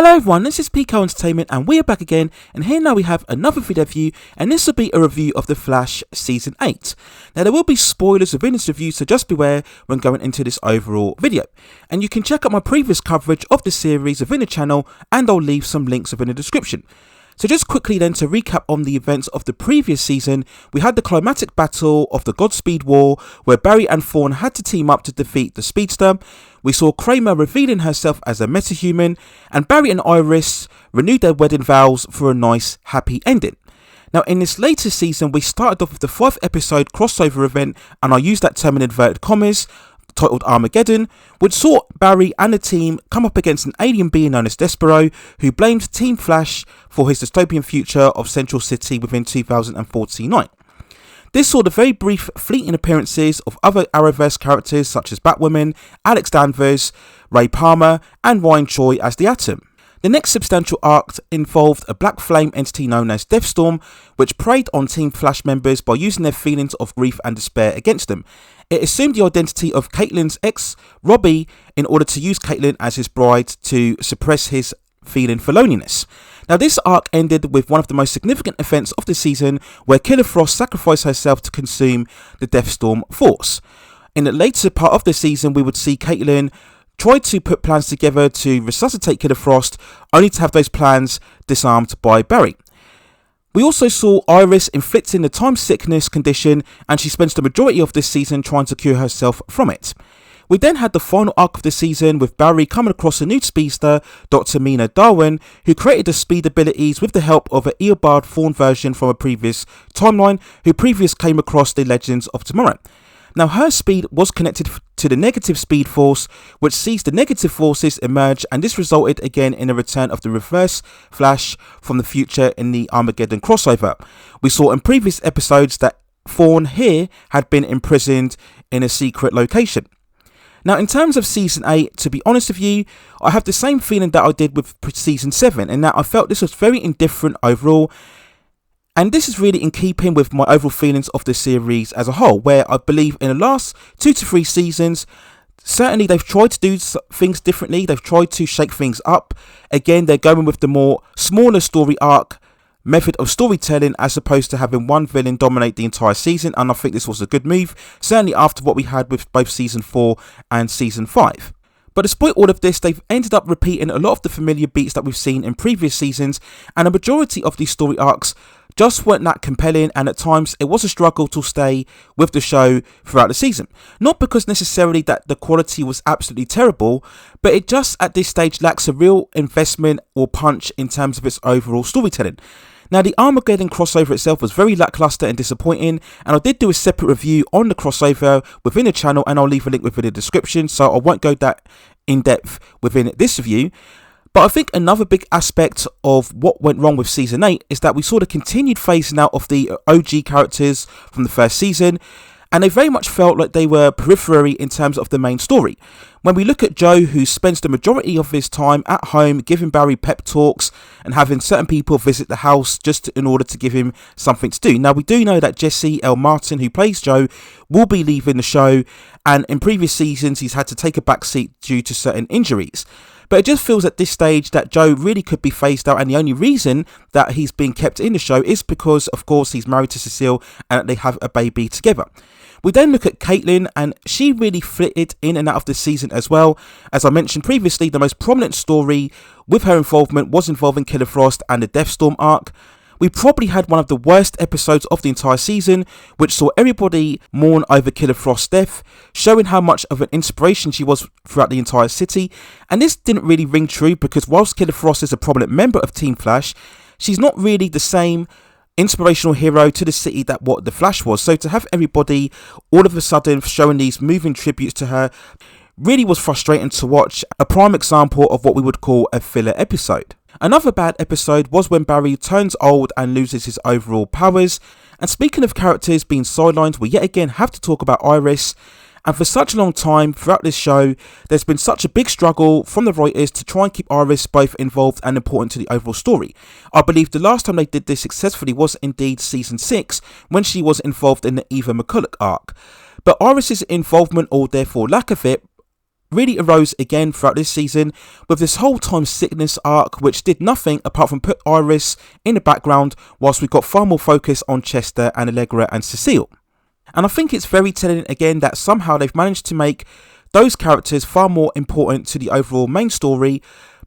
Hello everyone, this is Pico Entertainment and we are back again, and here now we have another video review, and this will be a review of The Flash Season 8. Now there will be spoilers within this review, so just beware when going into this overall video. And you can check out my previous coverage of the series within the channel, and I'll leave some links within the description. So just quickly then to recap on the events of the previous season, we had the climatic battle of the Godspeed War, where Barry and Thawne had to team up to defeat the Speedster. We saw Kramer revealing herself as a metahuman, and Barry and Iris renewed their wedding vows for a nice, happy ending. Now in this latest season, we started off with the 5th episode crossover event, and I use that term in inverted commas, titled Armageddon, which saw Barry and the team come up against an alien being known as Despero, who blamed Team Flash for his dystopian future of Central City within 2049. This saw the very brief fleeting appearances of other Arrowverse characters such as Batwoman, Alex Danvers, Ray Palmer and Ryan Choi as the Atom. The next substantial arc involved a black flame entity known as Deathstorm, which preyed on Team Flash members by using their feelings of grief and despair against them. It assumed the identity of Caitlin's ex, Robbie, in order to use Caitlin as his bride to suppress his feeling for loneliness. Now this arc ended with one of the most significant events of the season, where Killer Frost sacrificed herself to consume the Deathstorm force. In the later part of the season, we would see Caitlin try to put plans together to resuscitate Killer Frost, only to have those plans disarmed by Barry. We also saw Iris inflicting the time sickness condition, and she spends the majority of this season trying to cure herself from it. We then had the final arc of the season with Barry coming across a new speedster, Dr. Mina Darwin, who created the speed abilities with the help of an Eobard Thawne version from a previous timeline, who previously came across the Legends of Tomorrow. Now her speed was connected to the negative speed force, which sees the negative forces emerge, and this resulted again in a return of the reverse Flash from the future in the Armageddon crossover. We saw in previous episodes that Thawne here had been imprisoned in a secret location. Now in terms of Season 8, to be honest with you, I have the same feeling that I did with Season 7, in that I felt this was very indifferent overall. And this is really in keeping with my overall feelings of the series as a whole, where I believe in the last 2 to 3 seasons, certainly they've tried to do things differently, they've tried to shake things up. Again, they're going with the more smaller story arc method of storytelling, as opposed to having one villain dominate the entire season, and I think this was a good move, certainly after what we had with both Season 4 and Season 5. But despite all of this, they've ended up repeating a lot of the familiar beats that we've seen in previous seasons, and a majority of these story arcs just weren't that compelling, and at times it was a struggle to stay with the show throughout the season. Not because necessarily that the quality was absolutely terrible, but it just at this stage lacks a real investment or punch in terms of its overall storytelling. Now the Armageddon crossover itself was very lackluster and disappointing, and I did do a separate review on the crossover within the channel, and I'll leave a link within the description, so I won't go that in depth within this review. But I think another big aspect of what went wrong with Season 8 is that we saw the continued phasing out of the OG characters from the first season, and they very much felt like they were periphery in terms of the main story. When we look at Joe, who spends the majority of his time at home giving Barry pep talks and having certain people visit the house just in order to give him something to do. Now we do know that Jesse L. Martin, who plays Joe, will be leaving the show, and in previous seasons he's had to take a backseat due to certain injuries. But it just feels at this stage that Joe really could be phased out, and the only reason that he's being kept in the show is because, of course, he's married to Cecile and they have a baby together. We then look at Caitlin, and she really flitted in and out of the season as well. As I mentioned previously, the most prominent story with her involvement was involving Killer Frost and the Deathstorm arc. We probably had one of the worst episodes of the entire season, which saw everybody mourn over Killer Frost's death, showing how much of an inspiration she was throughout the entire city. And this didn't really ring true, because whilst Killer Frost is a prominent member of Team Flash, she's not really the same inspirational hero to the city that what the Flash was. So to have everybody all of a sudden showing these moving tributes to her really was frustrating to watch, a prime example of what we would call a filler episode. Another bad episode was when Barry turns old and loses his overall powers. And speaking of characters being sidelined, we yet again have to talk about Iris. And for such a long time throughout this show, there's been such a big struggle from the writers to try and keep Iris both involved and important to the overall story. I believe the last time they did this successfully was indeed Season 6, when she was involved in the Eva McCulloch arc. But Iris's involvement, or therefore lack of it, really arose again throughout this season with this whole time sickness arc, which did nothing apart from put Iris in the background whilst we got far more focus on Chester and Allegra and Cecile. And I think it's very telling again that somehow they've managed to make those characters far more important to the overall main story,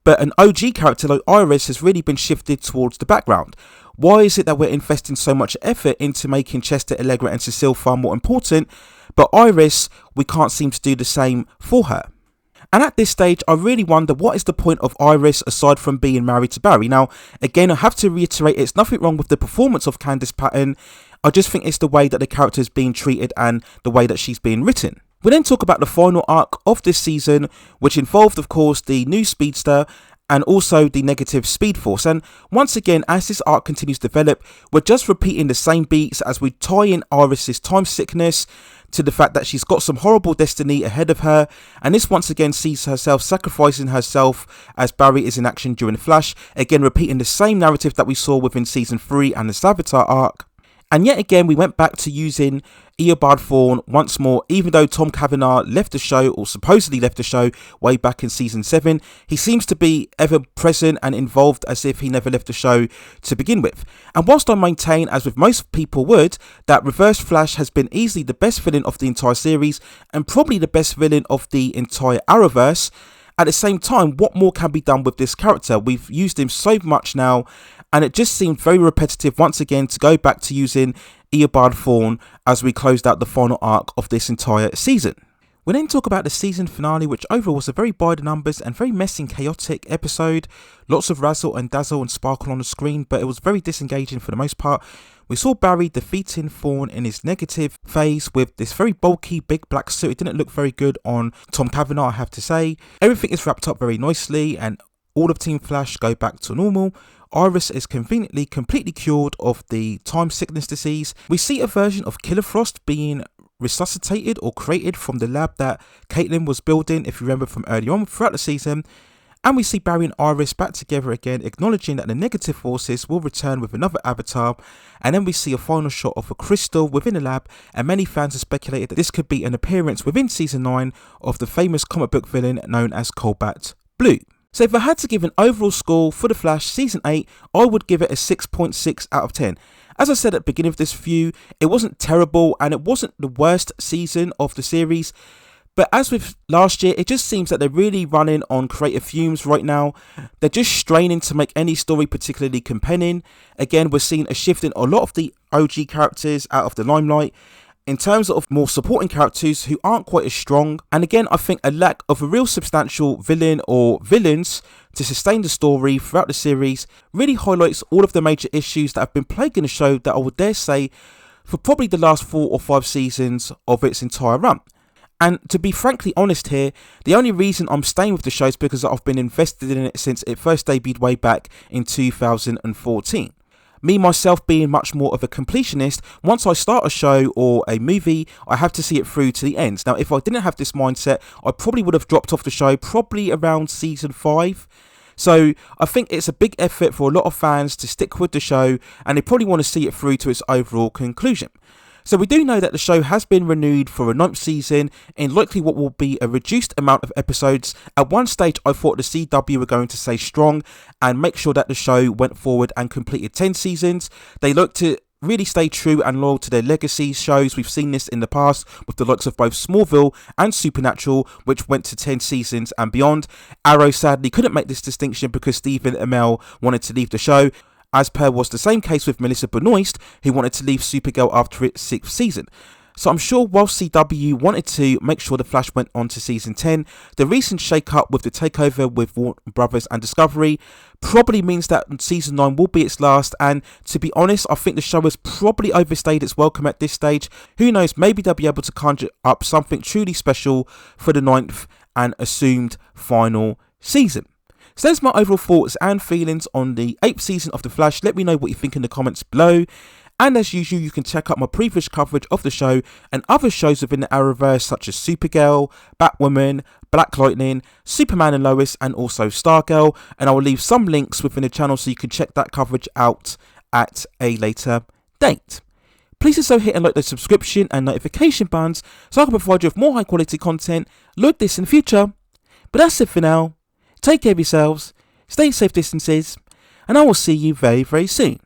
but an OG character like Iris has really been shifted towards the background. Why is it that we're investing so much effort into making Chester, Allegra and Cecile far more important, but Iris, we can't seem to do the same for her? And at this stage, I really wonder what is the point of Iris aside from being married to Barry. Now, again, I have to reiterate, it's nothing wrong with the performance of Candice Patton. I just think it's the way that the character is being treated and the way that she's being written. We then talk about the final arc of this season, which involved, of course, the new speedster and also the negative Speed Force. And once again, as this arc continues to develop, we're just repeating the same beats as we tie in Iris's time sickness to the fact that she's got some horrible destiny ahead of her, and this once again sees herself sacrificing herself as Barry is in action during the Flash, again repeating the same narrative that we saw within season 3 and the Savitar arc. And yet again, we went back to using Eobard Thawne once more, even though Tom Cavanagh left the show, or supposedly left the show, way back in season 7. He seems to be ever present and involved as if he never left the show to begin with. And whilst I maintain, as with most people would, that Reverse Flash has been easily the best villain of the entire series, and probably the best villain of the entire Arrowverse, at the same time, what more can be done with this character? We've used him so much now, and it just seemed very repetitive once again to go back to using Eobard Thawne as we closed out the final arc of this entire season. We then talk about the season finale, which overall was a very by the numbers and very messy and chaotic episode. Lots of razzle and dazzle and sparkle on the screen, but it was very disengaging for the most part. We saw Barry defeating Thawne in his negative phase with this very bulky big black suit. It didn't look very good on Tom Cavanagh, I have to say. Everything is wrapped up very nicely and all of Team Flash go back to normal. Iris is conveniently completely cured of the time sickness disease. We see a version of Killer Frost being resuscitated or created from the lab that Caitlin was building, if you remember from early on throughout the season. And we see Barry and Iris back together again, acknowledging that the negative forces will return with another avatar. And then we see a final shot of a crystal within the lab, and many fans have speculated that this could be an appearance within season 9 of the famous comic book villain known as Cobalt Blue. So if I had to give an overall score for The Flash Season 8, I would give it a 6.6 out of 10. As I said at the beginning of this review, it wasn't terrible and it wasn't the worst season of the series. But as with last year, it just seems that they're really running on creative fumes right now. They're just straining to make any story particularly compelling. Again, we're seeing a shift in a lot of the OG characters out of the limelight in terms of more supporting characters who aren't quite as strong. And again, I think a lack of a real substantial villain or villains to sustain the story throughout the series really highlights all of the major issues that have been plaguing the show that I would dare say for probably the last 4 or 5 seasons of its entire run. And to be frankly honest here, the only reason I'm staying with the show is because I've been invested in it since it first debuted way back in 2014. Me, myself, being much more of a completionist, once I start a show or a movie, I have to see it through to the end. Now, if I didn't have this mindset, I probably would have dropped off the show probably around season 5. So I think it's a big effort for a lot of fans to stick with the show, and they probably want to see it through to its overall conclusion. So we do know that the show has been renewed for a 9th season in likely what will be a reduced amount of episodes. At one stage I thought the CW were going to stay strong and make sure that the show went forward and completed 10 seasons. They look to really stay true and loyal to their legacy shows. We've seen this in the past with the likes of both Smallville and Supernatural, which went to 10 seasons and beyond. Arrow sadly couldn't make this distinction because Stephen Amell wanted to leave the show, as per was the same case with Melissa Benoist, who wanted to leave Supergirl after its 6th season. So I'm sure while CW wanted to make sure The Flash went on to season 10, the recent shake-up with the takeover with Warner Brothers and Discovery probably means that season 9 will be its last, and to be honest, I think the show has probably overstayed its welcome at this stage. Who knows, maybe they'll be able to conjure up something truly special for the 9th and assumed final season. So there's my overall thoughts and feelings on the 8th season of The Flash. Let me know what you think in the comments below. And as usual, you can check out my previous coverage of the show and other shows within the Arrowverse such as Supergirl, Batwoman, Black Lightning, Superman and Lois, and also Stargirl. And I will leave some links within the channel so you can check that coverage out at a later date. Please also hit and like the subscription and notification buttons so I can provide you with more high quality content like this in the future. But that's it for now. Take care of yourselves, stay safe distances, and I will see you very, very soon.